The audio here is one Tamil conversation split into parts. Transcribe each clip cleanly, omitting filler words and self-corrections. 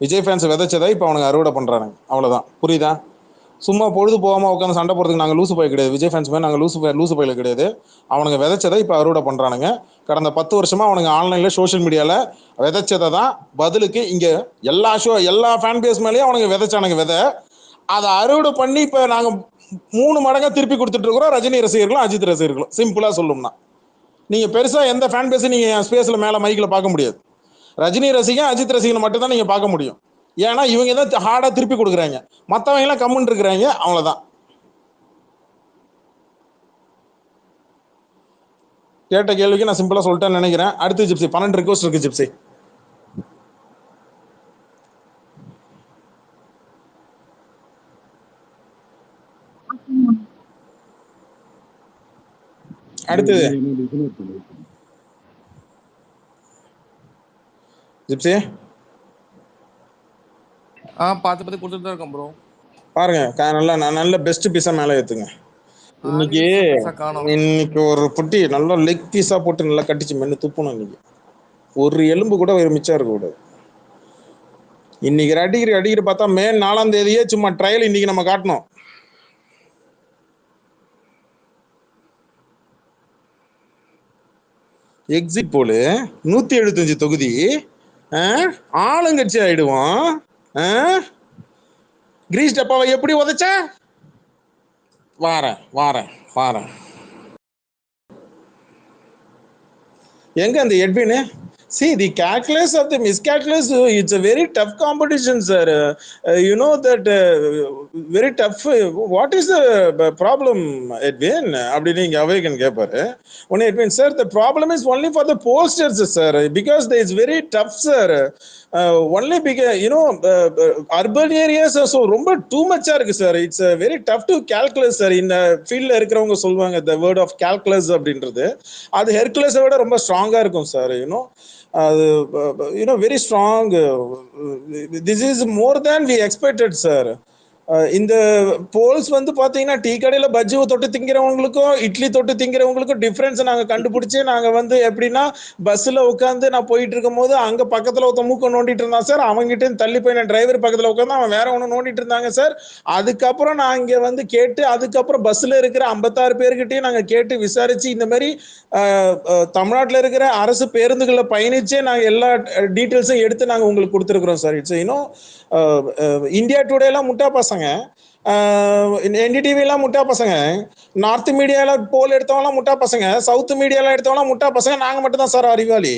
விஜய் ஃபேன்ஸ் விதைச்சதை இப்போ அவனுங்க அறுவடை பண்ணுறானுங்க, அவ்வளோதான். புரியுதா? சும்மா பொழுது போகாமல் உட்காந்து சண்டை போடுறதுக்கு நாங்கள் லூசு பயில கிடையாது. விஜய் ஃபேன்ஸ் மாதிரி நாங்கள் லூசு பயில கிடையாது. அவனுங்க விதைச்சதை இப்போ அறுவடை பண்ணுறானுங்க. கடந்த 10 வருஷமாக அவனுங்க ஆன்லைனில் சோஷியல் மீடியாவில் விதைச்சதை தான் பதிலுக்கு இங்கே எல்லா ஃபேன் பேஸ் மேலேயும் அவனுங்க விதைச்சானுங்க விதை. அதை அறுவடை பண்ணி இப்போ நாங்கள் 3 மடங்காக திருப்பி கொடுத்துட்டு இருக்கிறோம் ரஜினி ரசிகர்களும் அஜித் ரசிகர்களும். சிம்பிளாக சொல்லணும்னா நீங்கள் பெருசாக எந்த ஃபேன் பேஸும் நீங்கள் ஸ்பேஸில் மேலே மைக்கில் பார்க்க முடியாது. ரஜினி ரசிகன் அஜித் ரசிகன் மட்டும் தான் நீங்கள் பார்க்க முடியும். ஏன்னா இவங்க தான் ஹார்டாக திருப்பி கொடுக்குறாங்க, மற்றவங்க எல்லாம் கம்முன்னு இருக்கிறாங்க, அவ்வளோதான். கேட்ட கேள்விக்கு நான் சிம்பிளாக சொல்லிட்டேன்னு நினைக்கிறேன். அடுத்து ஜிப்சி 12 ரிக்வஸ்ட் இருக்கு ஜிப்சி. அடுத்தது ஜிப்சி பார்த்து கொடுத்துட்டு தான் இருக்கேன் ப்ரோ. பாருங்க, நல்ல பெஸ்ட் பீஸா மேலே ஏத்துங்க. இன்னைக்கு ஒரு புட்டி நல்லா லெக் பீஸா போட்டு நல்லா கட்டிச்சு மென்னு துப்பணும். இன்னைக்கு ஒரு எலும்பு கூட ஒரு மிச்சம் இருக்க கூடாது. இன்னைக்கு அடிக்கிற பார்த்தா மே 4ஆம் தேதியே சும்மா ட்ரையல் இன்னைக்கு நம்ம காட்டணும். எக்ஸிட் போலு 175 தொகுதி ஆளுங்கட்சி ஆயிடுவோம். கிரீஸ் டப்பாவை எப்படி உதைச்ச? வாரேன். எங்க அந்த Edwin? See, the calculus of the miscalculus, it's a very tough competition, sir. You know that very tough. What is the problem, Edwin? Abdini Awaken Gapar. Only Edwin, sir, the problem is only for the posters, sir, because it's very tough, sir. Only because, urban areas are so too much, sir. It's very tough to calculate, sir. In the field, the word of calculus, அது ஹெர்குலஸை விட ரொம்ப ஸ்ட்ராங்கா இருக்கும் sir. very strong. This is more than we expected, sir. இந்த போல்ஸ் வந்து பாத்தீங்கன்னா டீ கடையில பஜ்ஜியை தொட்டு திங்கிறவங்களுக்கும் இட்லி தொட்டு திங்கிறவங்களுக்கும் டிஃபரன்ஸ் நாங்க கண்டுபிடிச்சு நாங்க வந்து எப்படின்னா பஸ்ல உட்காந்து நான் போயிட்டு இருக்கும் போது அங்க பக்கத்துல ஒருத்த மூக்க நோண்டிட்டு இருந்தான் சார். அவங்ககிட்ட தள்ளி போய் நான் டிரைவர் பக்கத்துல உட்காந்து அவன் வேற ஒண்ணு நோண்டிட்டு இருந்தாங்க சார். அதுக்கப்புறம் நான் இங்க வந்து கேட்டு அதுக்கப்புறம் பஸ்ல இருக்கிற 56 பேர்கிட்டையும் நாங்க கேட்டு விசாரிச்சு இந்த மாதிரி தமிழ்நாட்டில் இருக்கிற அரசு பேருந்துகளை பயணிச்சே நாங்க எல்லா டீட்டெயில்ஸும் எடுத்து நாங்க உங்களுக்கு கொடுத்துருக்குறோம் சார். இட்ஸ் இந்தியா டுடே எல்லாம் முட்டா பசங்க, என்டிடிவி எல்லாம் முட்டா பசங்க, நார்த் மீடியால போல் எடுத்தவங்களாம் முட்டா பசங்க, சவுத் மீடியால எடுத்தவங்களாம் முட்டா பசங்க, நாங்க மட்டும் தான் சார் அறிவாளி.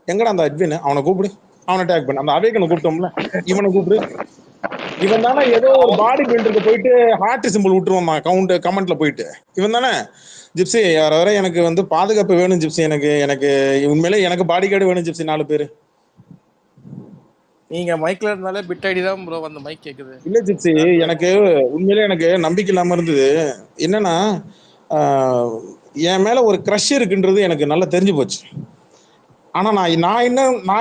எங்கடா அந்த அட்வின்? அவனை கூப்பிடு, அவனை டேக் பண்ண. அந்த அவேக்கனை கூப்பிட்டோம்ல, இவனை கூப்பிடு. இவன் தானே ஏதோ ஒரு பாடி பில்டருக்கு போயிட்டு ஹார்ட் சிம்பிள் விட்டுருவான் கமெண்ட்ல போயிட்டு. இவன் தானே ஜிப்சி? வர எனக்கு வந்து பாதுகாப்பு வேணும் ஜிப்சி. எனக்கு உண்மையிலே எனக்கு பாடி கார்டு வேணும் ஜிப்சி. 4 பேரு. நீங்க மைக்ல இருந்தாலே பிட் ஐடி தான் ப்ரோ அந்த மைக் கேக்குது. இல்ல ஜிப்சி, எனக்கு உண்மையிலே எனக்கு நம்பிக்கை இல்லாம இருந்தது. என்னன்னா என் மேல ஒரு கிரஷ் இருக்குன்றது எனக்கு நல்லா தெரிஞ்சு போச்சு. ஆனா நான்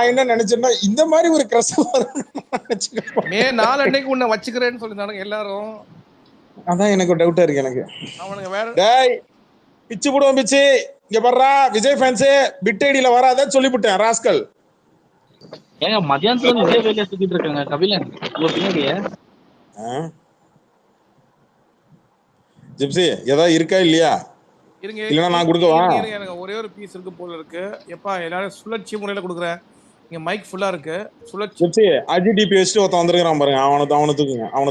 என்ன நினைச்சேன்னா இந்த மாதிரி ஒரு கிரஷ் மே 4 அன்னைக்கு உன்னை வச்சுக்கிறேன்னு சொல்லிருந்தாங்க எல்லாரும். அதான் எனக்கு டவுட்டா இருக்கு. எனக்கு அவனுங்க வேற டேய் பிச்சு போடுவோம் பிச்சு. இங்க பாருடா விஜய் ஃபேன்ஸே பிட் ஐடியில வராத சொல்லிவிட்டேன் ராஸ்கல். ஏங்க மதியானத்துல இதே வேலையை சுத்திட்டு இருக்காங்க கபிலன் பின்னாடியே. ஜிப்சி ஏதாவது இருக்கா இல்லையா? இருங்க, இல்லைன்னா நான் கொடுக்கவா? எனக்கு ஒரே ஒரு பீஸ் இருக்கு போல இருக்கு. எப்பா எல்லாரும் சுழற்சி முறையில கொடுக்குறேன். இங்க மைக் ஃபுல்லா இருக்கு. சுழற்சி ஜிப்சி அஜிடிபி வச்சுட்டு ஒருத்தன் வந்திருக்கான் பாருங்க. அவனை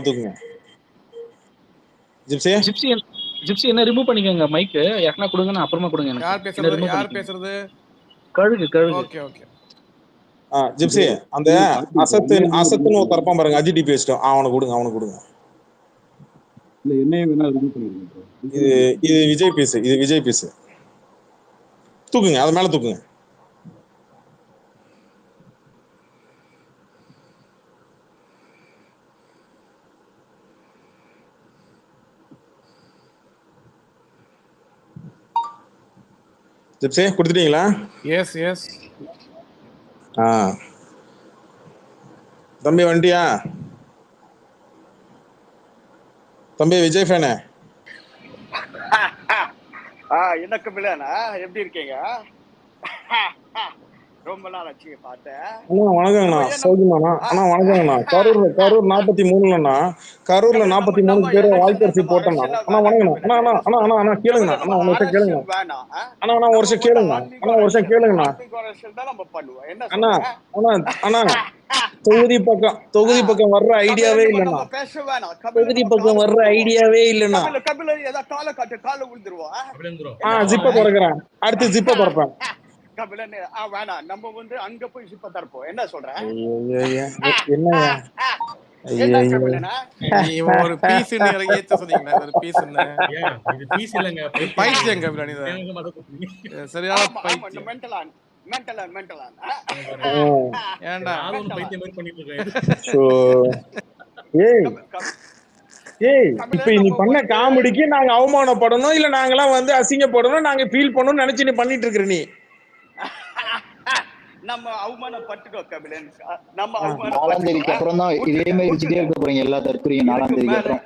தூக்குங்க ஜிப்சி. ஜிப்சி என்ன ரிமூவ் பண்ணிக்கோங்க மைக். யாருன்னா கொடுங்க, நான் அப்புறமா கொடுங்க. எனக்கு யார் பேசுறது? கழுகு. ஓகே ஜிப்சி அந்த அசத்துன்னு ஒரு தரப்பான் பாருங்க. அஜிடிபி வச்சுட்டோம். அவனை கொடுங்க. இது விஜய் பீஸ். தூக்குங்க, அது மேல தூக்குங்க. ஜிப்சி கொடுத்துட்டீங்களா? எஸ். தம்பி வண்டியா? தம்பி விஜய் ஃபேனே? என்ன கபிலனா, எப்படி இருக்கீங்க? ரொம்ப நாள் ஆச்சு பார்த்தேன். அண்ணா வணக்கங்கண்ணா, நம்ம ஏன் சௌக்கியமாண்ணா? அண்ணா வணக்கங்கண்ணா. கரூர் 43லண்ணா, கரூர்ல கபில நம்ம 43 பேர் என்ன சொன்னேன், வாய்ப்பரிசி நம்ம போட்டோண்ணா. அரசியல்ல அண்ணா வேணாம் வணக்கண்ணா. கபில. அண்ணா அண்ணா என்ன அண்ணா சொல்றேன் அண்ணா அண்ணா கேளுங்கண்ணா. கபில, அண்ணா நம்ம ஒரு நிமிஷம் கேளுங்கண்ணா. அரசியல் வேணாம். அண்ணா அண்ணா ஒரு நம்ம நிமிஷம் ஒண்ணு கேளுங்கண்ணா. ஆன்மீக அண்ணா ஒரு நிமிஷம் அரசியல் கேளுங்கண்ணா. ஆன்மீக அரசியல் தான் நம்ம பண்ணுவோம். என்ன அண்ணா சொல்றேன் அண்ணா அண்ணா தொகுதி பக்கம் வர்ற கபில, ஐடியாவே நம்ம இல்லண்ணா. நம்ம பேச வேணாம் கபில. தொகுதி நம்ம பக்கம் காலை வர்ற விழுந்துருவோம் ஐடியாவே இல்லண்ணா. கபில. கபில ஏதா காலை காட்டு, காலை விழுந்துருவோம். ஆ என்ன ஜிப்ப சொல்றேன் திறக்கிறேன், அடுத்து ஜிப்ப திறப்பேன். கபில? வேணாம், நம்ம அங்க போய் சிப்ப தரப்போம். என்ன சொல்றேன் ஐயோ என்னய்யா? என்ன ஐயோ கபிலனா? இவன் ஒரு பீஸ் ஏத்த சொன்னீங்களா? ஒரு பீஸ் இது பீஸ் இல்லங்க, பைத்தியம் கபில நீ ஏங்க மத குத்துறீங்க? சரியான ஆமா பைத்தியம். மென்டலான் ஏன்டா நான் ஒண்ணும் பைத்தியம் மாதிரி பண்ணிட்டு இருக்கேன். ஸோ ஏய் ஏய் கபில, இப்ப நீ நம்ம பண்ண வந்து காமெடிக்கு நாங்க அவமானப்படணும், இல்ல நாங்கெல்லாம் வந்து அசிங்கப்படணும், நாங்க ஃபீல் பண்ணணும்னு நினைச்சு நீ பண்ணிட்டு இருக்கிற நீ. நம்ம அவமானப்பட்டுட்டோம் கபிலன். நம்ம 4ஆம் தேதிக்கு அப்புறம் தான் இதே மாதிரி வச்சுட்டே இருக்க போறீங்க எல்லா தற்கொலையும். 4ஆம் தேதிக்கு அப்புறம்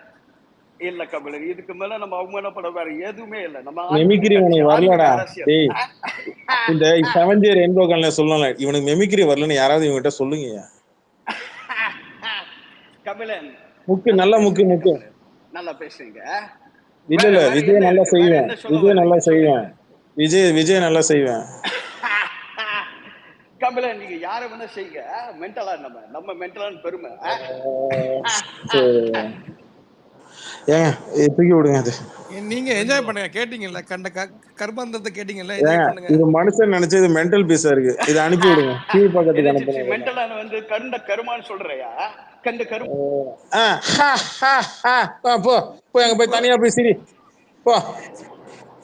இல்ல கபிலன், இதுக்கு மேல நம்ம அவமானப்பட வேற எதுவுமே இல்ல. நம்ம மெமிக்ரி உனக்கு வரலடா அரசியல். டேய். இந்த 7th year என்போகல்ல சொல்லலாம், இவனுக்கு மெமிக்ரி வரலன்னு யாராவது இவங்கிட்ட சொல்லுங்க. கபிலன் முக்கு நல்ல முக்கு நல்லா பேசுறீங்க. இல்ல இல்ல, விஜய் நல்லா செய்வேன், விஜய் நல்லா செய்வேன், விஜய் நல்லா செய்வேன். கபிலன் நீங்க யார வேணா செய்யுங்க, மென்டலா நம்ம மென்டலான பெருமை. ஏங்க தூக்கி விடுங்க. அது நீங்க என்ஜாய் பண்ணுங்க. கேட்டீங்கல்ல, கண்ட கர்மாந்தத்தை கேட்டீங்கல்ல, என்ஜாய் ஏங்க பண்ணுங்க. இது மனுஷன் நினைச்சு இது மென்டல் பீஸா இருக்கு, இதை அனுப்பி விடுங்க. கீழ் பக்கத்துக்கு அனுப்புங்க. மென்டலான வந்து கண்ட கருமான்னு சொல்றியா? கண்ட கரு போ போய் அங்க போய் தனியா போய் சிரி போ.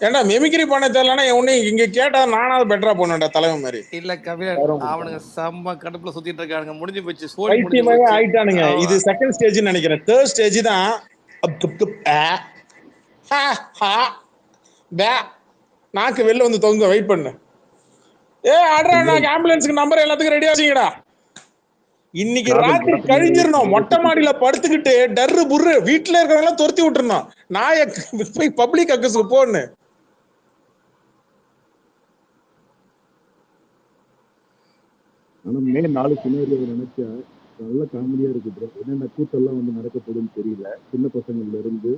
ஏண்டா மெமிக்ரி பண்ண தெரியலன்னா உன்னை இங்க கேட்டா நானாவது பெட்டரா போனேன்டா தலைவன் மாதிரி. இல்ல கபிலன், அவனுங்க செம்ம கடுப்புல சுத்திட்டு இருக்கானுங்க. முடிஞ்சு போச்சு, சோழி முடிஞ்சு பைத்தியமாவே போச்சு. ஆயிட்டானுங்க. இது செகண்ட் ஸ்டேஜ் நினைக்கிறேன். தேர்ட் ஸ்டேஜ் தான். நாக்கு வெளில வந்து தொங்க. வெயிட் பண்ணு. ஆடுறா, நான் ஆம்புலன்ஸ்க்கு நம்பர் எல்லாத்துக்கும் ரெடியா வச்சுங்கடா. இன்னைக்கு ராத்திரி கழிஞ்சிடணும். மொட்டை மாடியில படுத்துக்கிட்டு டர்ரு புர்ரு வீட்டுல இருக்கிறவங்க எல்லாம் துரத்தி விட்டுருணும். நான் போய் பப்ளிக் அக்கஸ்க்கு போன்னு. ஆனா மே 4 சினாரியோ நினைச்சா நல்ல காமெடியா இருக்கு ப்ரோ. என்னென்ன கூட்டெல்லாம் வந்து நடக்க போகுதுன்னு தெரியல. சின்ன பசங்கள்ல இருந்து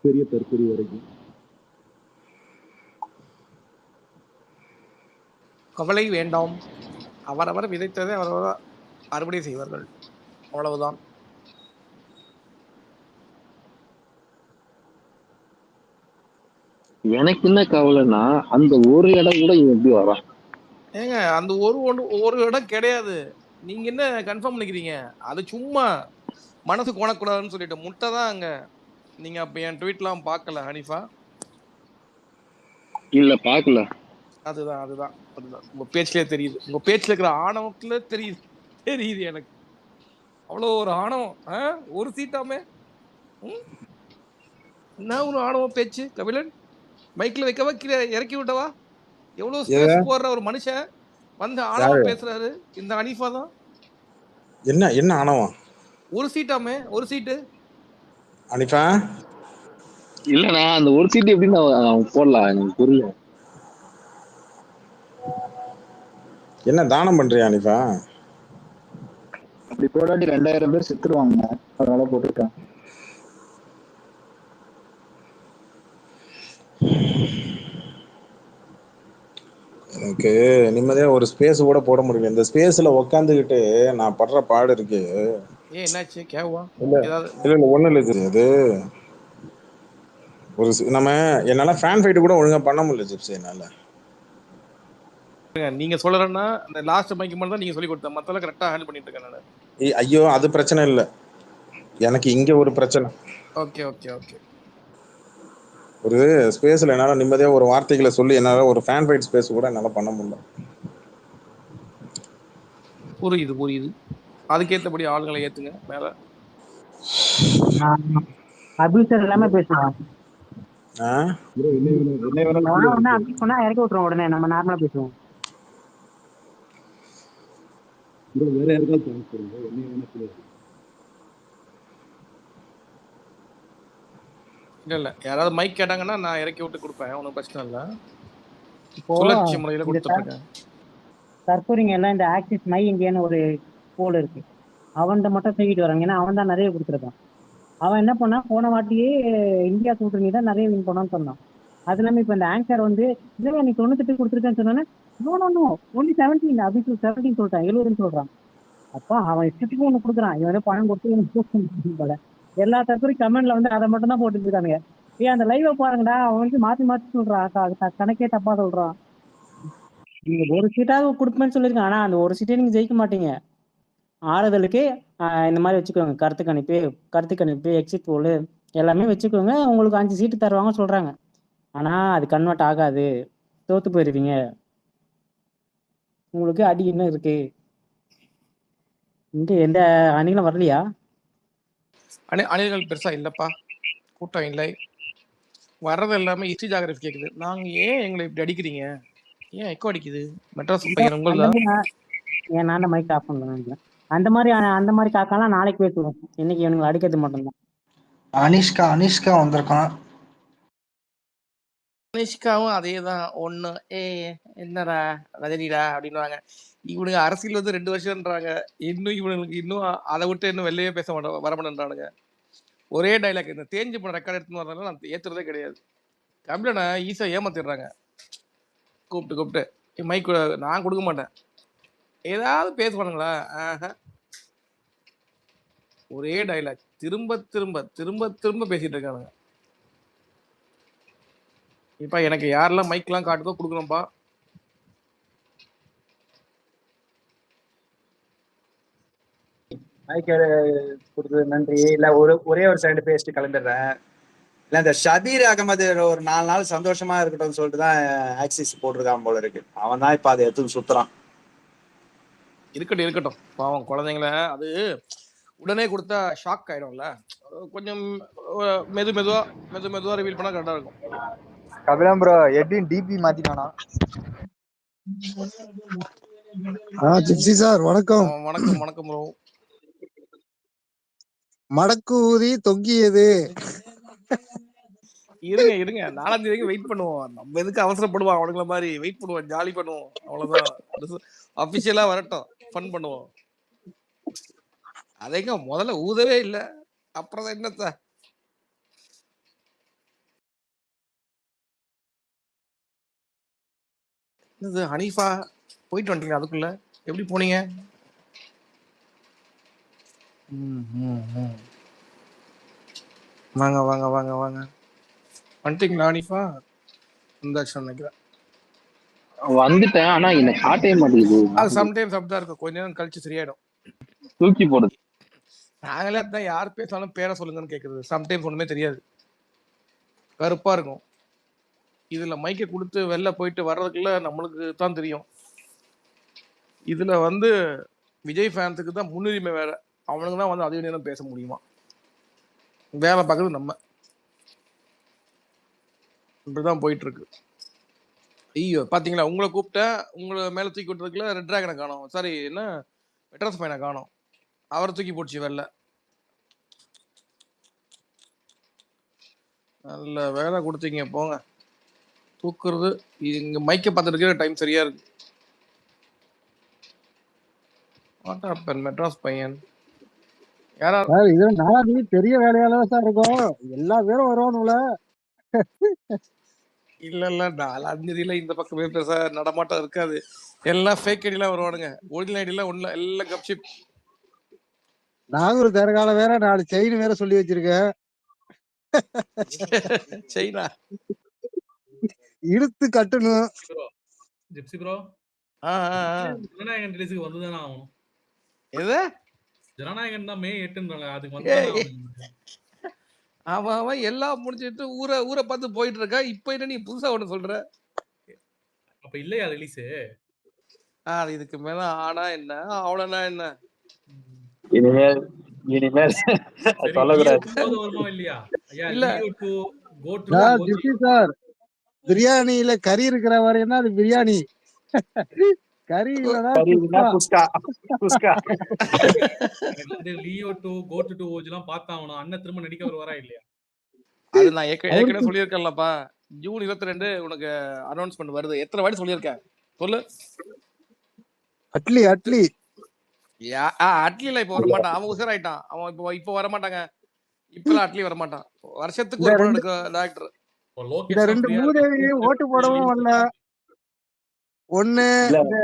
பெரிய தற்கொலை வரைக்கும். கவலை வேண்டாம், அவரவர் விதைத்ததை அவரவர் அறுவடை செய்வார்கள், அவ்வளவுதான். எனக்கு என்ன கவலைன்னா அந்த ஒரு இடம் கூட இவன் எப்படி வரான்? ஏங்க அந்த ஒரு இடம் கிடையாது. நீங்க என்ன கன்ஃபார்ம் பண்ணிக்கிறீங்க? அது சும்மா மனசு கோணக்கூடாதுன்னு சொல்லிட்டு முட்டை தான் அங்க. நீங்க அப்ப என் ட்வீட்லாம் பார்க்கல ஹனிஃபா? இல்ல பாக்கல. அதுதான் உங்க பேச்சிலே தெரியுது. உங்க பேச்சில் இருக்கிற ஆணவத்துல தெரியுது எனக்கு. அவ்வளோ ஒரு ஆணவம். ஒரு சீட்டாமே என்ன ஒரு ஆணவம் பேச்சு கபிலன். மைக்கில் வைக்கவா, கீழே இறக்கி விட்டவா? எவ்வளவு ஸ்பேஸ் போடுற ஒரு மனுஷன் வந்து ஆணவம் பேசுறாரு. இந்த ஹனீஃபா தான். என்ன ஆணவம்? ஒரு சீட்டாமே, ஒரு சீட்டு ஹனீஃபா. இல்லண்ணா, அந்த ஒரு சீட்டு எப்படின்னு அவன் போடலாம் எனக்கு புரியல. என்ன தானம் பண்றியா ஹனீஃபா? அப்படி போடாட்டி 2000 பேர் செத்துருவாங்க, அதனால போட்டிருக்காங்க. எனக்கு நிம்மதியா ஒரு ஸ்பேஸ் கூட போட முடியல. இந்த ஸ்பேஸ்ல உக்காந்துக்கிட்டு நான் படுற பாடு இருக்கு. என்னாச்சு கேவா? இல்ல ஒண்ணும் இல்லை. அது ஒரு என்னால ஃபேன் ஃபைட் கூட ஒழுங்கா பண்ண முடியல ஜிப்ஸ். என்னால நீங்க சொல்றேன்னா அந்த லாஸ்ட் மைக் மட்டும் தான் நீங்க சொல்லி கொடுத்தா, மத்தெல்லாம் கரெக்டா ஹேண்டில் பண்ணிட்டு இருக்கேன் நான். ஐயோ அது பிரச்சனை இல்ல, எனக்கு இங்க ஒரு பிரச்சனை. Okay okay okay. ஒரு ஸ்பேஸ்ல என்னால நிம்மதியா ஒரு வார்த்தைகளை சொல்லி என்னால ஒரு ஃபேன் ஃபைட் ஸ்பேஸ் கூட என்னால பண்ண முடியல. புரியுது. அதுக்கேற்றபடி ஆளுங்களை ஏத்துங்க மேல. அபியூசர் எல்லாமே பேசுவான். சொன்னா இறக்கி விட்டுருவோம் உடனே. நம்ம நார்மலா பேசுவோம். வேற யாருக்காவது சான்ஸ் கொடுங்க. என்ன வேணா இல்ல யாராவது மைக் கேட்டாங்கன்னா நான் இறக்கி விட்டு கொடுப்பேன், ஒன்றும் பிரச்சனை இல்லை. சுழற்சி முறையில கொடுத்துருக்கேன். தற்போதைங்க எல்லாம் இந்த ஆக்சிஸ் மை இந்தியான்னு ஒரு போல் இருக்கு, அவன்கிட்ட மட்டும் தூக்கிட்டு வராங்க. ஏன்னா அவன் தான் நிறைய கொடுத்துருக்கான். அவன் என்ன பண்ணா, போன வாட்டியே இந்தியா கூட்டணி தான் நிறைய வின் பண்ணான்னு சொன்னான். அது இல்லாம இப்ப இந்த ஆங்கர் வந்து இல்லையா நீ 98 கொடுத்துருக்கேன்னு சொன்னோன்னே நோ நோ நோ ஒன்லி 17 அப்படின்னு 17 சொல்லிட்டான், 70 சொல்றான். அப்பா அவன் இஷ்டத்துக்கு ஒண்ணு கொடுக்குறான், இவன் ஏதோ பணம் கொடுத்து இவனுக்கு post பண்ணி போல. எல்லா தற்போதைய கமெண்ட்ல வந்து அதை மட்டும் தான் போட்டுட்டு இருக்கானுங்க. ஏன் அந்த லைவை பாருங்கடா, அவன் வந்து மாத்தி மாத்தி சொல்றான், கணக்கே தப்பா சொல்றான். நீங்க ஒரு சீட்டாவது கொடுப்பேன்னு சொல்லிருக்கேன், ஆனா அந்த ஒரு சீட்டே நீங்க ஜெயிக்க மாட்டீங்க. ஆறுதலுக்கு இந்த மாதிரி வச்சுக்கோங்க, கருத்து கணிப்பு எக்ஸிட் போல் எல்லாமே வச்சுக்கோங்க, உங்களுக்கு 5 சீட்டு தருவாங்க சொல்றாங்க. ஆனா அது கன்வெர்ட் ஆகாது, தோத்து போயிருவீங்க, உங்களுக்கு அடி இன்னும் இருக்கு. இங்க எந்த அணிகளும் வரலையா? அணில்கள் பெருசா இல்லப்பா, கூட்டம் இல்லை. வர்றது எல்லாமே ஹிஸ்டரி ஜாகிரபி கேக்குது. நாங்க ஏன் எங்களை இப்படி அடிக்கிறீங்க, ஏன் எக்கோ அடிக்குது? மெட்ராஸ் பையன் உங்களுதா? ஏன் நான் மைக் ஆஃப் பண்ணுவேன். அந்த மாதிரி காக்காலாம் நாளைக்கு பேசுவோம், இன்னைக்கு இவனுங்களை அடிக்கிறது மட்டும்தான். அனிஷ்கா வந்திருக்கான். அனிஷ்காவும் அதே தான் ஒன்று, என்னடா ரஜினிடா அப்படின்வாங்க. இவனுங்க அரசியல் வந்து 2 வருஷம்ன்றாங்க, இன்னும் இவனுங்களுக்கு இன்னும் அதை விட்டு இன்னும் வெளியே பேச வரமாட்டேன்றானுங்க. ஒரே டைலாக், இந்த தேஞ்சு போன ரெக்கார்ட் எடுத்துன்னு வரதால நான் ஏற்றுறதே கிடையாது. கபிலனை ஈஸியாக ஏமாத்திடுறாங்க கூப்பிட்டு மைக் நான் கொடுக்க மாட்டேன், ஏதாவது பேசுவானுங்களா? ஒரே டைலாக் திரும்ப திரும்ப திரும்ப திரும்ப பேசிட்டு இருக்கானுங்க. இப்ப எனக்கு யாரெல்லாம் மைக்லாம் காட்டுதோ கொடுக்கணும்ப்பா. மைக் கொடுத்தது நன்றி. இல்ல ஒரே ஒரு சைடு பேசிட்டு கிளம்பிடுறேன். இல்ல இந்த ஷபீர் அகமது ஒரு 4 நாள் சந்தோஷமா இருக்கட்டும் சொல்லிட்டு தான் ஆக்சிஸ் போட்டிருக்கான் போல இருக்கு. அவன் தான் இப்ப அதை எடுத்து சுத்துறான். இருக்கட்டும் பாவம் குழந்தைங்கள அது உடனே கொடுத்தா ஷாக் ஆயிடும்ல, கொஞ்சம் மெதுவா ரிவீல் பண்ணா கரெக்டா இருக்கும். கபிலம் ப்ரோ எட்வின் டிபி மாத்தினானா? ஜிப்சி சார் வணக்கம். வணக்கம் ப்ரோ. மடக்கு ஊதி தொங்கியது. இருங்க 4ஆம் தேதிக்கு வெயிட் பண்ணுவோம். நம்ம எதுக்கு அவசரப்படுவோம், அவனுங்கள மாதிரி வெயிட் பண்ணுவோம், ஜாலி பண்ணுவோம், அவ்வளவுதான். அபிஷியலா வரட்டும், ஃபன் பண்ணுவோம். அதேங்க முதல்ல ஊதவே இல்ல, அப்புறம் என்னத்த? இது ஹனீஃபா போயிட்டு வந்துட்டீங்க, அதுக்குள்ள எப்படி போனீங்க? வாங்க வந்துட்டீங்களா ஹனீஃபா? நினைக்கிறேன் வந்துட்டேன், ஆனா என்ன காட்டவே மாட்டேங்குது. அது சம்டைம்ஸ் அப்படிதான் இருக்கும், கொஞ்ச நேரம் கழிச்சு சரியாயிடும். தூக்கி போடுது. நாங்களே தான் யார் பேசாலும் பேரை சொல்லுங்கன்னு கேட்குறது, சம்டைம்ஸ் ஒண்ணுமே தெரியாது, கருப்பா இருக்கும். இதுல மைக்கை கொடுத்து வெளில போயிட்டு வர்றதுக்குள்ள நம்மளுக்கு தான் தெரியும். இதுல வந்து விஜய் ஃபேன்ஸுக்கு தான் முன்னுரிமை வேற, அவனுக்கு தான் வந்து அதிக நேரம் பேச முடியுமா, வேலை பார்க்கறது நம்ம. இப்படிதான் போயிட்டு இருக்கு. ஐயோ பாத்தீங்களா, உங்களை கூப்பிட்டேன், உங்களை மேல தூக்கி விட்டுறதுக்குள்ள ரெட் டிராகனை காணோம், சாரி என்ன மெட்ராஸ் பையனை காணோம், அவரை தூக்கி போடுச்சு வெளில. நல்ல வேலை கொடுத்தீங்க போங்க. தூக்குறது இங்க மைக்கை பார்த்துட்டு டைம் சரியா இருக்கு. மெட்ராஸ் பையன் யாரா? இது 4ஆம் தேதி பெரிய வேலையால சார் இருக்கும், எல்லா பேரும் வருவானுல. இல்ல 4ஆம் தேதியில இந்த பக்கமே பேச நடமாட்டம் இருக்காது, எல்லாம் ஃபேக் ஐடிலாம் வருவானுங்க, ஒரிஜினல் ஐடிலாம் ஒண்ணு எல்லாம் கப்ஷிப். நாகூர் தரகால வேற 4 செயின் வேற சொல்லி வச்சிருக்கேன். செயினா இழுத்து கட்டணும். ஜிப்சி ப்ரோ ஜனநாயகன் ரிலீஸுக்கு வந்துதானே ஆகணும். எது ஜனநாயகன் தான் மே 8ன்றாங்க, அதுக்கு வந்து அவன் எல்லாம் முடிஞ்சிட்டு ஊரை பார்த்து போயிட்டு இருக்கா. இப்ப என்ன நீ புதுசா ஒண்ணு சொல்ற? அப்ப இல்லையா ரிலீஸ்? இதுக்கு மேல ஆனா என்ன அவளனா என்ன? இனிமேல் சொல்லக்கூடாது. இல்லையா இல்ல ஜிப்சி சார், பிரியாணியில கறி இருக்கிற வரையும் அது பிரியாணி, கறி இல்லனா புஸ்கா. லியோ 2 கோட் 2 ஓஜ்லாம் பார்த்தாவணும். அண்ணன் திரும்ப நடிக்க வரா இல்லையா? அது நான் ஏற்கனவே சொல்லியிருக்கேன்லப்பா, ஜூன் 22 உனக்கு அனௌன்ஸ்மெண்ட் வருது. எத்தனை வாட்டி சொல்லியிருக்கேன் சொல்லு? அட்லி அட்லி அட்லில இப்ப வர மாட்டான், அவன் உசராயிட்டான். அவன் இப்போ வர மாட்டாங்க. இப்பெல்லாம் அட்லி வர மாட்டான். வருஷத்துக்கு இந்த ஒரு படம் ரெண்டு எடுக்கிற டேரக்டர். இப்போ இந்த லோகேஷ் ரெண்டு ஃப்ரீயா மூதேவியும் ஓட்டு போடவும் வரல. ஒண்ணு இல்ல இந்த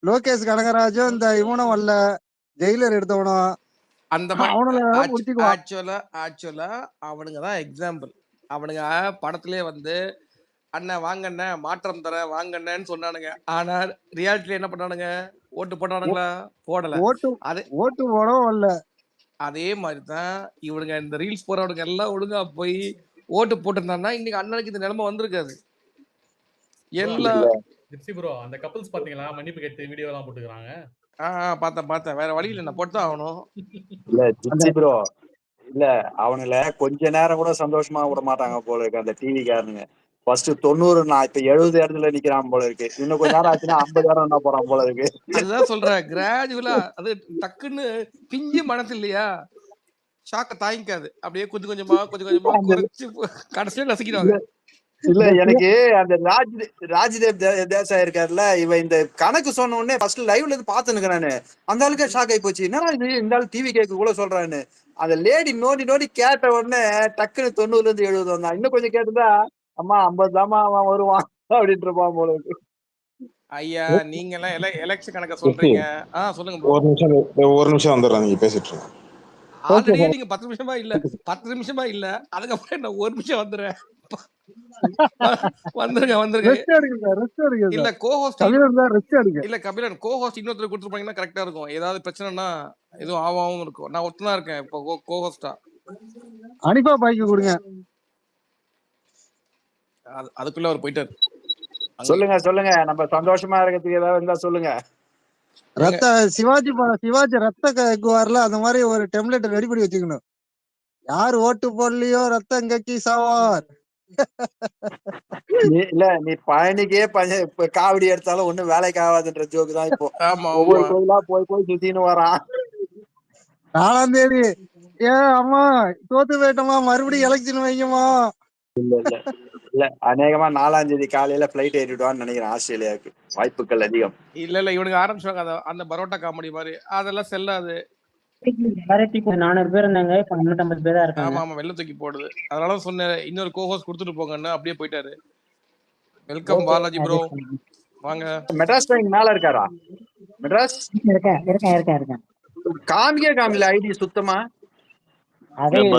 லோகேஷ் கனகராஜும் இந்த இவனும் வரல, ஜெயிலர் எடுத்தவனும். அந்த மாதிரி அவனுல முடிச்சுக்குவான். ஆக்சுவலா அவனுங்க தான் எக்ஸாம்பிள். அவனுங்க படத்திலே வந்து அண்ணன் வாங்கண்ண மாற்றம் தர வாங்கண்ணன்னு சொன்னானுங்க. ஆனா ரியாலிட்டியில என்ன பண்ணானுங்க? ஓட்டு போட்டானுங்களா? போடல. ஓட்டு அது ஓட்டு போடவும் வரல. அதே மாதிரி தான் இவனுங்க இந்த ரீல்ஸ் போறவனுங்க எல்லாம் ஒழுங்கா போய் ஓட்டு போட்டிருந்தாங்கன்னா இன்னைக்கு அண்ணனுக்கு இந்த நிலைமை வந்திருக்காது. ப்ரோ எல்லாம் ஜிப்சி ப்ரோ அந்த கப்பல்ஸ் பாத்தீங்களா? மன்னிப்பு கேட்டு வீடியோ எல்லாம் போட்டுக்கிறாங்க. பார்த்தேன். வேற வழி இல்லை, நான் போட்டுதான் ஆகணும். இல்ல அந்த ஜிப்சி ப்ரோ, இல்ல அவனுல கொஞ்ச நேரம் கூட சந்தோஷமா விட மாட்டாங்க போல இருக்கு அந்த டிவி காரனுங்க. ஃபர்ஸ்ட் 90, நான் இப்ப 70 இடத்துல நிக்கிறான் போல இருக்கு. இன்னும் கொஞ்ச நேரம் ஆச்சுன்னா 50 இடம் என்ன போறான் போல இருக்கு. அதுதான் சொல்றேன், கிராஜுவலா அது டக்குன்னு பிஞ்சு மனசு இல்லையா, ஷாக்க தாங்கிக்காது. அப்படியே கொஞ்சம் கொஞ்சமா அந்த குறைச்சு கடைசியில நசுக்கிடுவாங்க. இல்ல எனக்கு அந்த ராஜ்தேவ் தேசாய் இருக்காருல்ல, இவன் இந்த கணக்கு சொன்ன உடனே ஃபர்ஸ்ட் லைவ்ல இருந்து பாத்துனுக்கு நானு. அந்த ஆளுக்கு ஷாக் ஆகி போச்சு, என்னடா இது இந்த ஆள் டிவி கேட்க கூட சொல்றான்னு. அந்த லேடி நோண்டி கேட்ட உடனே டக்குன்னு 90ல இருந்து 70 வந்தான். இன்னும் கொஞ்சம் கேட்டுதா அம்மா 50 தாமா அவன் வருவான் அப்படின்ட்டு இருப்பான் போல இருக்கு. ஐயா நீங்க எல்லாம் எலெக்ஷன் கணக்க சொல்றீங்க. சொல்லுங்க ப்ரோ. ஒரு நிமிஷம் வந்துடுறேன், நீங்க பேசிட்டு இருங்க. ஆல்ரெடியே நீங்க 10 நிமிஷமா இல்ல அதுக்கப்புறம் என்ன 1 நிமிஷம் வந்துடுறேன். வந்துருங்க. ரெஸ்ட் எடுங்க ரெஸ்ட் எடுங்க இல்ல கோஹோஸ்ட் கபிலன் தான் ரெஸ்ட் எடுங்க. இல்ல கபிலன் கோஹோஸ்ட் இன்னொருத்தர் கொடுத்துருப்பாங்கன்னா கரெக்டா இருக்கும். ஏதாவது பிரச்சனைனா எதுவும் ஆவாவும் இருக்கும். நான் ஒருத்தனா இருக்கேன் இப்போ கோஹோஸ்டா. அனிபா பாய்க்கு கொடுங்க. அதுக்குள்ள அவர் போயிட்டாரு. சொல்லுங்க நம்ம சந்தோஷமா இருக்கிறதுக்கு ஏதாவது இருந்தா சொல்லுங்க. ரத்த சிவாஜி ரத்த கக்குவார்ல, அந்த மாதிரி ஒரு டெம்ப்ளேட் ரெடி பண்ணி வச்சுக்கணும். யார் ஓட்டு போடலையோ ரத்தம் கக்கி சாவார். இல்ல நீ பழனிக்கே காவடி எடுத்தாலும் ஒண்ணும் வேலைக்கு ஆகாதுன்ற ஜோக்கு தான் இப்போ. ஒவ்வொரு கோயிலா போய் சுத்தின்னு வரான். 4ஆம் தேதி அம்மா தோத்து போயிட்டோமா, மறுபடியும் எலெக்ஷன் வைங்கம்மா. இல்ல அநேகமா 4ஆம் தேதி காலையில பிளைட் ஏறிடுவான்னு நினைக்கிறேன் ஆஸ்திரேலியாவுக்கு. வாய்ப்புகள் அதிகம். இல்ல இவனுக்கு ஆரம்பிச்சாங்க அந்த பரோட்டா காமெடி மாதிரி. அதெல்லாம் செல்லாது. 400 பேர் இருந்தாங்க, இப்ப 350 பேரா இருக்காங்க. ஆமா வெள்ள தூக்கி போடுது. அதனால சொன்னேன் இன்னொரு கோஹோஸ்ட் கொடுத்துட்டு போங்கன்னு. அப்படியே போயிட்டாரு. வெல்கம் பாலாஜி ப்ரோ, வாங்க. மெட்ராஸ் ட்ரெயின் மேல இருக்காரா? மெட்ராஸ் இருக்கேன். காமில ஐடி சுத்தமா. அதே நான்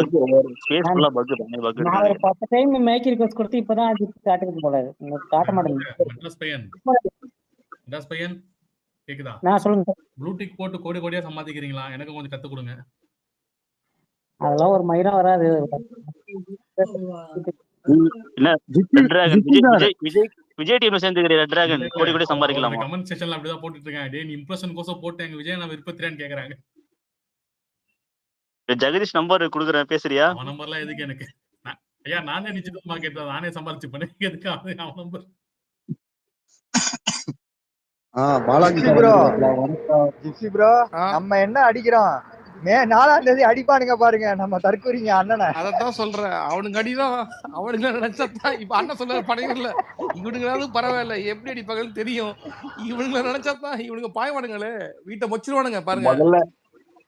ஒரு 10 டைம் மேக் ரிக்வெஸ்ட் கொடுத்து இப்பதான் அது காட்டுறது போல காட்ட மாட்டேங்குது. மெட்ராஸ் பையன் கேக்குதா? நான் சொல்லுங்க. ப்ளூடிக் போட்டு கோடியா சம்பாதிக்கிறீங்களா? எனக்கு கொஞ்சம் கத்து கொடுங்க. அதெல்லாம் ஒரு மயிரம் வராது. விஜய் டீம்ல சேர்ந்துக்கிற ரெட் டிராகன் கோடி சம்பாதிக்கலாமா? கமெண்ட் செக்ஷன்ல அப்படிதான் போட்டுட்டு இருக்காங்க. டேய் நீ இம்ப்ரெஷன் கோசம் போட்டேங்க விஜய், நான் விருப்பத்திலேன்னு கேக்குறாங்க. ஜெகதீஷ் நம்பர் குடுக்குறேன், பேசுறியா? அவன் நம்பர்லாம் எதுக்கு எனக்கு? ஐயா நானே நிச்சயமா கேட்டேன், நானே சம்பாதிச்சு பண்ணேன். எதுக்கு அவன் நம்பர்? பாலாஜி ஜிப்சி ப்ரோ, நம்ம என்ன அடிக்கிறோம்? 4ஆம் தேதி அடிப்பானுங்க பாருங்க நம்ம தற்கூரிங்க அண்ணனை. அதத்தான் சொல்றேன், அவனுக்கு அடிதான். அவனுங்க நினைச்சாதான் இப்ப அண்ணன் சொல்ற படம் இல்ல, இவனுங்களாவது பரவாயில்ல எப்படி அடிப்பாங்கன்னு தெரியும். இவனுங்க நினைச்சாதான் இவனுங்க பாய்வானுங்களே, வீட்டை மொச்சிருவானுங்க பாருங்க.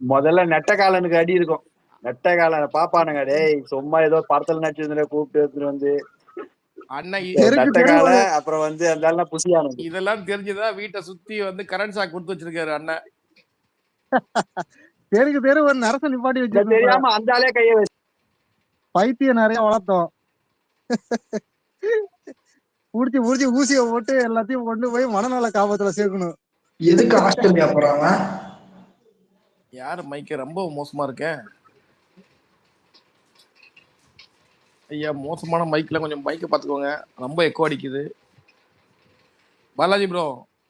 முதல்ல நெட்டக்காலனுக்கு அடி இருக்கும். நெட்டக்காலனை பாப்பானுங்க, டேய் சும்மா ஏதோ படத்துல நடிச்சிருந்த கூப்பிட்டு எடுத்துட்டு வந்து நெட்டக்கால அப்புறம் வந்து அந்த புசியானது. இதெல்லாம் தெரிஞ்சுதான் வீட்டை சுத்தி வந்து கரண்ட் ஷாக் கொடுத்து வச்சிருக்காரு அண்ணன். தெரு ஒரு நரச நிப்பாட்டி வச்சு தெரியாம அந்த ஆளே கைய வச்சு பைத்தியம் நிறைய வளர்த்தோம். புடிச்சு ஊசிய போட்டு எல்லாத்தையும் கொண்டு போய் மனநல காப்பத்துல சேர்க்கணும். எதுக்கு ஆஸ்திரேலியா போறாங்க? யாரு மைக்க ரொம்ப மோசமா இருக்கேன் ஐயா, மோசமான மைக்ல கொஞ்சம் மைக்க பாத்துக்கோங்க, ரொம்ப எக்கோ அடிக்குது. பாலாஜி ப்ரோ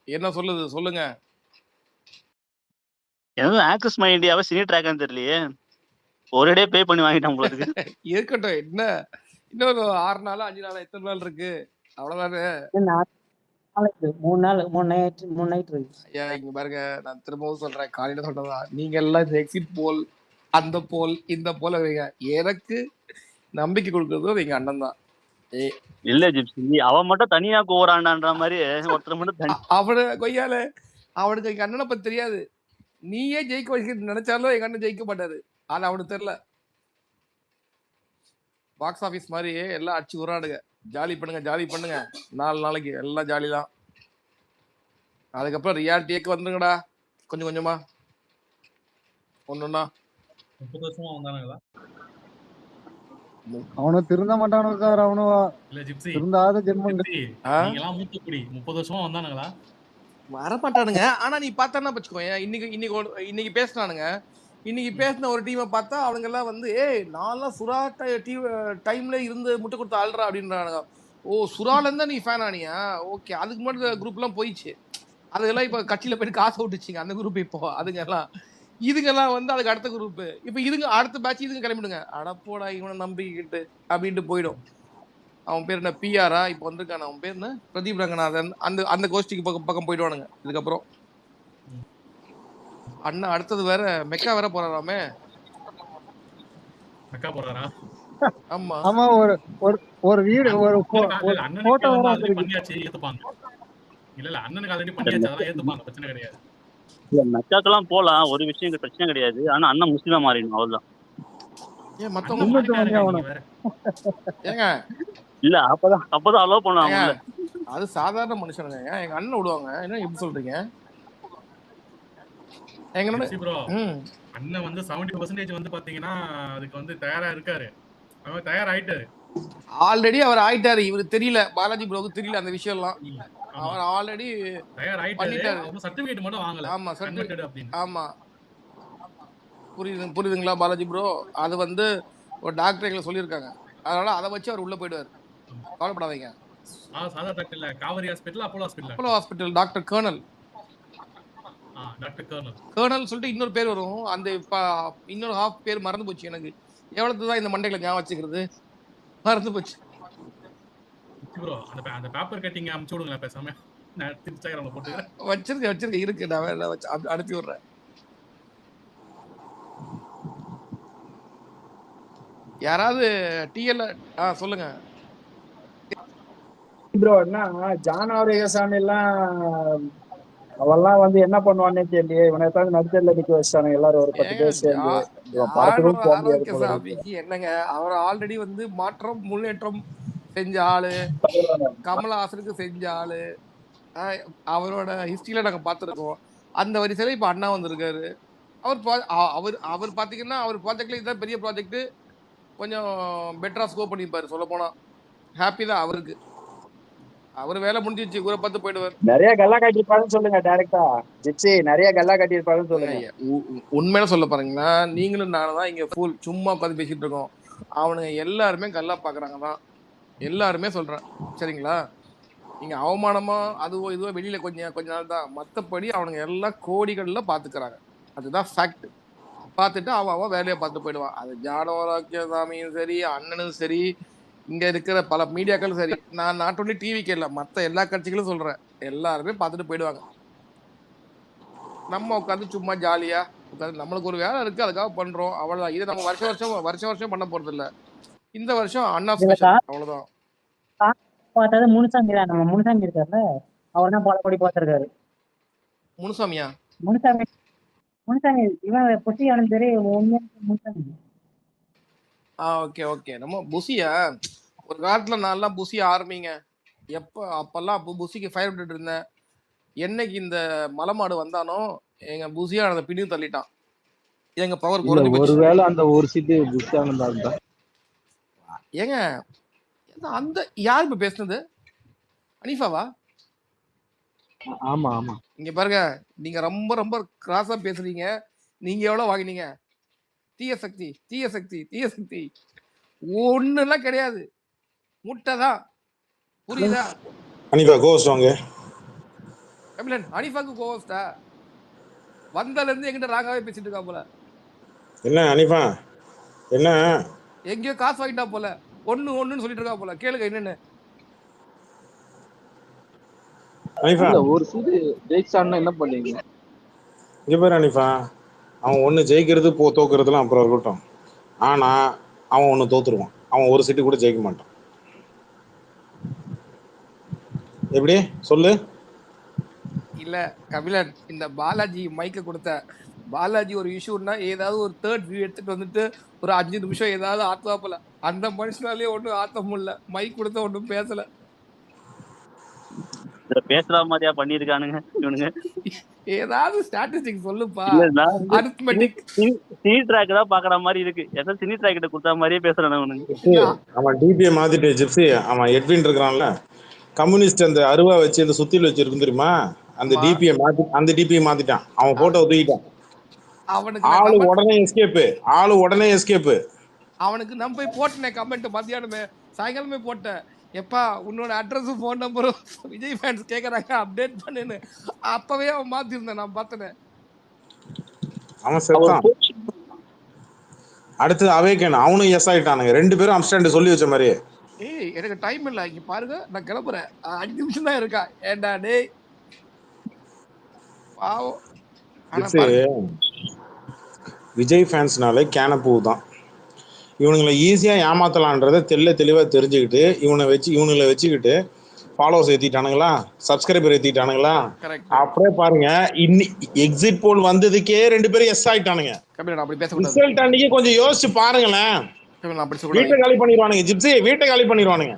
என்ன சொல்லுங்க. எனக்கு ஆக்சஸ் மை இந்தியாவை சினி ட்ராக்னு தெரியலையே, ஒரே பே பண்ணி வாங்கிட்டான் போல இருக்கு. இருக்கட்டும், என்ன இன்னொரு 6 நாள் 5 நாள் எத்தனை நாள் இருக்கு, அவ்வளவுதானே. 3 நைட் இருக்கு. ஐயா இங்க பாருங்க, நான் திரும்பவும் சொல்றேன், காலையில சொல்றதா, நீங்க எல்லாம் இந்த எக்ஸிட் போல் அந்த போல் இந்த போல எனக்கு நம்பிக்கை கொடுக்கறது எங்க அண்ணன் தான். இல்ல ஜிப்சி, அவன் மட்டும் தனியா கோரான்டான்ற மாதிரி ஒருத்தர் மட்டும் அவனு கொய்யால அவனுக்கு எங்க அண்ணனை பத்தி தெரியாது. நீயே ஜெயிக்க வைக்க நினைச்சாலும் எங்க அண்ணன் ஜெயிக்க மாட்டாரு. அது அவனுக்கு தெரியல. பாக்ஸ் ஆஃபீஸ் மாதிரி எல்லாம் அடிச்சு உராடுங்க. ஜாலி பண்ணுங்க, ஜாலி பண்ணுங்க. 4 நாளைக்கு எல்லாம் ஜாலி தான். அதுக்கப்புறம் ரியாலிட்டிக்கு வந்துருங்கடா கொஞ்சம் கொஞ்சமா ஒண்ணுன்னா. 30 வருஷமா வந்தானுங்களா? அவனு திருந்த மாட்டானு சார். அவனு இல்ல ஜிப்சி, திருந்தாத ஜென்மம். ஜிப்சி நீங்கலாம் மூத்த குடி 30 வருஷமா வந்தானுங்களா? வரமாட்டானுங்க. ஆனா நீ பார்த்தா வச்சுக்கோங்க, இன்னைக்கு பேசினானுங்க. இன்னைக்கு பேசின ஒரு டீமை பார்த்தா அவங்க எல்லாம் வந்து நான்லாம் சுறா டைம்ல இருந்து முட்டை கொடுத்து ஆள்றா அப்படின்றானுங்க. ஓ, சுறால இருந்தா நீ ஃபேன் ஆனியா? ஓகே, அதுக்கு முன்னாடி குரூப் எல்லாம் போயிடுச்சு. அதெல்லாம் இப்ப கட்சியில போயிட்டு காசு விட்டுச்சிங்க அந்த குரூப். இப்போ அதுங்கெல்லாம் இதுங்கெல்லாம் வந்து அதுக்கு அடுத்த குரூப். இப்ப இதுங்க அடுத்த பேட்ச் இதுங்க கிளம்பிடுங்க. அடப்போடா இவனை நம்பிக்கிட்டு அப்படின்ட்டு போயிடும். அவன் பேர் என்ன, பிஆரா இப்போ வந்திருக்கான, அவன் பேர் என்ன, பிரதீப் ரங்கநாதன். அந்த கோஷ்டிக்கு பக்கம் போயிடுவானுங்க இதுக்கப்புறம். அண்ணா அடுத்தது வேற மெக்கா வேற போறாராமே. மெக்கா போறாரா? ஆமா ஆமா. ஒரு வீடு ஒரு போட்டோ பண்ணியாச்சு, ஏத்துப்பாங்க. இல்ல அண்ணனுக்கு ஆல்ரெடி பண்ணியாச்சு, அதெல்லாம் ஏத்துப்பாங்க, பிரச்சனை கிடையாது. இல்ல மெக்காக்கெல்லாம் போலாம், ஒரு விஷயம் பிரச்சனை கிடையாது. ஆனா அண்ணன் முஸ்லீமா மாறிடணும், அவ்வளவுதான். ஏன் மத்தவங்க ஏங்க இல்ல அப்பதான் அலோவ் பண்ணுவாங்க. அது சாதாரண மனுஷனுங்க. எங்க அண்ணன் விடுவாங்க என்ன எப்படி சொல்றீங்க? அண்ணன் வந்து 70% வந்து பாத்தீங்கன்னா அதுக்கு வந்து தயாரா இருக்காரு. அவன் தயாராயிட்டாரு ஆல்ரெடி. அவர் ஆயிட்டாரு. இவருக்கு தெரியல, பாலாஜி ப்ரோக்கு தெரியல அந்த விஷயம் எல்லாம். அவர் ஆல்ரெடி தயாராயிட்டாரு. சர்டிபிகேட் மட்டும் வாங்கல. ஆமா சர்டிபிகேட். ஆமா புரியுதுங்களா பாலாஜி ப்ரோ? அது வந்து ஒரு டாக்டர் எங்களை சொல்லியிருக்காங்க. அதனால அதை வச்சு அவர் உள்ள போயிடுவார். கவலைப்படாதீங்க. சாதா டாக்டர் இல்ல, Kaveri hospital, Apollo hospital doctor colonel. Doctor colonel சொல்லிட்டு இன்னொரு பேர் வரும். அந்த இன்னொரு ஹாஃப் பேர் மறந்து போச்சு எனக்கு. எவ்வளவு தான் இந்த மண்டைகளை ஞாபகம் வச்சுக்கிறது, மறந்து போச்சு. ப்ரோ அந்த பேப்பர் கட்டிங் அனுப்பிச்சு விடுங்க பேசாம. நான் இன்ஸ்டாகிராம்ல போட்டுக்கிறேன். வச்சிருக்கேன் இருக்கு. நான் அனுப்பி விடுறேன். யாராவது டிஎல் சொல்லுங்க ப்ரோ. என்ன ஜான் ஆரோக்கியசாமி எல்லாம் அவெல்லாம் வந்து என்ன பண்ணுவானே தெரியல. இவனை தான் நடுத்தர்ல நிக்க வச்சானுங்க எல்லாரும் ஒரு 10 பேர் சேர்ந்து. என்னங்க, அவர் ஆல்ரெடி வந்து மாற்றம் முன்னேற்றம் செஞ்ச ஆளு, கமலஹாசனுக்கு செஞ்ச ஆளு. அவரோட ஹிஸ்டரியில நாங்க பார்த்துருக்கோம். அந்த வரிசையில இப்ப அண்ணா வந்திருக்காரு. அவர் பாத்தீங்கன்னா அவர் ப்ராஜெக்ட்ல இதுதான் பெரிய ப்ராஜெக்ட். கொஞ்சம் பெட்டரா ஸ்கோப் பண்ணிருப்பாரு. சொல்ல போனா ஹாப்பி தான் அவருக்கு. அவர் வேலை முடிஞ்சிச்சு, ஊரை பார்த்து போயிடுவார். நிறைய கல்லா கட்டிருப்பாருன்னு சொல்லுங்க டைரக்டா. ஜிப்சி நிறைய கல்லா கட்டிருப்பாருன்னு சொல்லுங்க. உண்மையில சொல்ல பாருங்கன்னா, நீங்களும் நானும் தான் இங்க ஃபுல் சும்மா உட்காந்து பேசிட்டு இருக்கோம். அவனுங்க எல்லாருமே கல்லா பாக்குறாங்க தான், எல்லாருமே சொல்றேன். சரிங்களா? நீங்க அவமானமா அதுவோ இதுவோ வெளியில கொஞ்ச நாள் தான். மற்றபடி அவனுங்க எல்லாம் கோடிகள்ல பாத்துக்கிறாங்க. அதுதான் ஃபேக்ட். பார்த்துட்டு அவன் வேலையை பார்த்து போயிடுவான். அது ஜானவராக்கியசாமியும் சரி, அண்ணனும் சரி, இங்க இருக்கிற பல மீடியாக்களும் சரி. நான் நாட் ஒன்லி டிவிக்கு இல்லை, மற்ற எல்லா கட்சிகளும் சொல்றேன். எல்லாருமே பார்த்துட்டு போயிடுவாங்க. நம்ம உட்காந்து சும்மா ஜாலியா உட்காந்து நம்மளுக்கு ஒரு வேலை இருக்கு, அதுக்காக பண்றோம், அவ்வளவுதான். இது நம்ம வருஷம் பண்ண போறது இல்ல. இந்த வருஷம் அண்ணா ஸ்பெஷல், அவ்வளவுதான். பார்த்தது முனுசாமி தான். நம்ம முனுசாமி இருக்காருல்ல, அவர் தான் பாலப்படி பார்த்திருக்காரு. முனுசாமியா? முனுசாமி இவன் புசி அனுந்தரே முனுசாமி. ஓகே. நம்ம புசியா ஒரு காலத்துல நான்லாம் புசி ஆர்மிங்க. அப்பெல்லாம் புசிக்கு ஃபயர் விட்டுட்டு இருந்தேன். என்னைக்கு இந்த மலைமாடு வந்தானோ எங்க புசியா அந்த பிடியும் தள்ளிட்டான். எங்க பவர் குறைஞ்சு போச்சு. ஒருவேளை அந்த ஒரு சீட்டு புசியானதா? ஏங்க அந்த யார் இப்ப பேசுனது? அனிஃபாவா? ஆமா. இங்க பாருங்க, நீங்க ரொம்ப கிராஸா பேசுறீங்க. நீங்க எவ்வளவு வாங்கினீங்க? தீய சக்தி ஒண்ணுலாம் கிடையாது, முட்டைதான். புரியுதா? அனிஃபா கோஸ்ட் வாங்க. அனிஃபாக்கு கோஸ்டா? வந்தல இருந்து எங்கிட்ட ராங்காவே பேசிட்டு இருக்கா போல. என்ன அனிஃபா, என்ன எங்கேயோ காசு வாங்கிட்டா போல, ஒண்ணுன்னு சொல்லிட்டு இருக்கா போல. கேளுங்க என்னன்னு. அனிஃபா ஒரு சீட்டு ஜெயிச்சான்னா என்ன பண்ணீங்க? இங்க பாரு அனிஃபா, அவன் ஒன்று ஜெயிக்கிறது தோக்குறதுலாம் அப்புறம் இருக்கட்டும். ஆனால் அவன் ஒன்று தோத்துருவான். அவன் ஒரு சீட்டு கூட ஜெயிக்க மாட்டான். எப்படி சொல்லு? இல்ல கபிலன், இந்த பாலாஜி மைக்க கொடுத்த பாலாஜி ஒரு இஷ்யூன்னா ஏதாவது ஒரு தேர்ட் வியூ எடுத்துட்டு வந்துட்டு ஒரு 5 நிமிஷம் ஏதாவது ஆத்துவாப்பல. அந்த மனுஷனாலே ஒண்ணும் ஆத்த முடியல. மைக் கொடுத்த ஒண்ணும் பேசல. பேசுற மாதிரியா பண்ணிருக்கானுங்க இவனுங்க. ஏதாவது ஸ்டாட்டிஸ்டிக் சொல்லுப்பா. இல்ல நான் வந்து அரித்மெட்டிக் சினி ட்ராக் தான் பாக்குற மாதிரி இருக்கு. ஏதோ சினி ட்ராக் கிட்ட கொடுத்த மாதிரியே பேசுறானு அவனுங்க. அவன் டிபியை மாத்திட்டு ஜிப்சி, அவன் எட்வின் இருக்கிறான்ல கம்யூனிஸ்ட், அந்த அருவா வச்சு அந்த சுத்தில வச்சிருக்கும் தெரியுமா, அந்த டிபியை மாத்திட்டான். அவன் போட்டோ தூக்கிட்டான். அவனுக்கு ஆளு உடனே எஸ்கேப். அவனுக்கு நான் போய் போட்டேன் கமெண்ட் மத்தியானமே சாயங்காலமே போட்டேன். எப்பா உன்னோட அட்ரஸும் ஃபோன் நம்பரும் விஜய் ஃபேன்ஸ் கேக்குறாங்க அப்டேட் பண்ணுன்னு. அப்பவே அவன் மாத்திருந்தான், நான் பார்த்தேன். அவன் செத்தான். அடுத்து அவேக்கன், அவனும் எஸ் ஆயிட்டானுங்க. 2 பேரும் அப்ஸ்டாண்ட் சொல்லி வச்ச மாதிரி. ஏய் எனக்கு டைம் இல்ல, இங்க பாருங்க நான் கிளம்புறேன், 5 நிமிஷம் தான் இருக்கா. ஏண்டா டேய் பாவம். விஜய் ஃபேன்ஸ்னாலே கேனப்பூ தான். இவனுங்களை ஈஸியா ஏமாத்தலான்றதை தெளிவா தெரிஞ்சுக்கிட்டு இவனுங்களை வச்சுக்கிட்டு ஃபாலோவர்ஸ் ஏத்திட்டானுங்களா, சப்ஸ்கிரைபர் ஏத்திட்டானுங்களா. அப்படியே பாருங்க, எக்ஸிட் போல் வந்ததுக்கே 2 பேரும் எஸ் ஆயிட்டானுங்க. ரிசல்ட் அன்னைக்கு கொஞ்சம் யோசிச்சு பாருங்களேன். வீட்டை காலி பண்ணிடுவானுங்க ஜிப்சி, வீட்டை காலி பண்ணிடுவானுங்க.